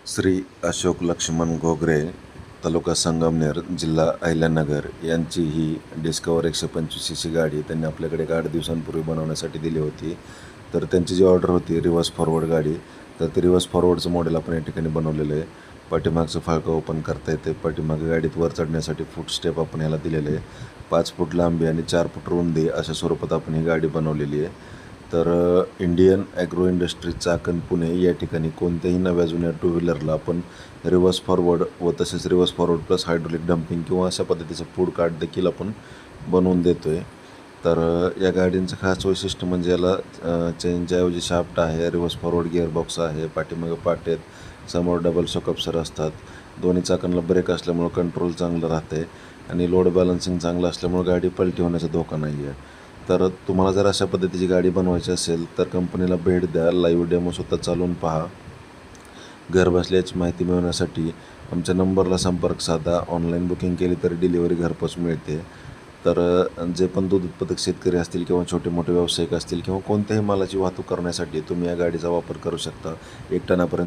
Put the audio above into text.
श्री अशोक लक्ष्मण घोगरे, तालुका संगमनेर, जिल्हा अहिल्यानगर यांची ही डिस्कवर 125 C C गाडी त्यांनी आपल्याकडे एक 8 दिवसांपूर्वी बनवण्यासाठी दिली होती. तर त्यांची जी ऑर्डर होती रिव्हर्स फॉरवर्ड गाडी, तर ते रिव्हर्स फॉरवर्डचं मॉडेल आपण या ठिकाणी बनवलेलं आहे. पाठीमागचं फाळकं ओपन करता येते. पाठीमागे गाडीत वर चढण्यासाठी फूट स्टेप आपण याला दिलेले आहे. 5 फूट लांबी आणि 4 फूट रुंदी अशा स्वरूपात आपण ही गाडी बनवलेली आहे. तर Indian agro industry Chakan Pune या ठिकाणी कोणत्याही नव्या जुन्या टू व्हीलरला आपण रिव्हर्स फॉरवर्ड व तसेच reverse forward plus hydraulic damping किंवा अशा पद्धतीचं फूड कार्ट देखील आपण बनवून देतो आहे. तर या गाडींचं खास वैशिष्ट्य म्हणजे याला चेनच्याऐवजी शाफ्ट आहे, रिव्हर्स फॉरवर्ड गिअरबॉक्स आहे, पाठीमागे पाटे आहेत, समोर डबल शॉकअप्सर असतात, दोन्ही चाकांना ब्रेक असल्यामुळं कंट्रोल चांगलं राहते आणि लोड बॅलन्सिंग चांगलं असल्यामुळं गाडी पलटी होण्याचा धोका नाही आहे. तर तुम्हाला जर अशा पद्धतीची गाडी बनवायची असेल तर कंपनीला भेट द्या, लाईव्ह डेमो स्वतः चालवून पहा. घरबसल्याची माहिती मिळवण्यासाठी आमच्या नंबरला संपर्क साधा. ऑनलाईन बुकिंग केली तर डिलिव्हरी घरपोच मिळते. तर जे पण दूध उत्पादक शेतकरी असतील किंवा छोटे मोठे व्यावसायिक असतील किंवा कोणत्याही मालाची वाहतूक करण्यासाठी तुम्ही या गाडीचा वापर करू शकता. 1 टनापर्यंत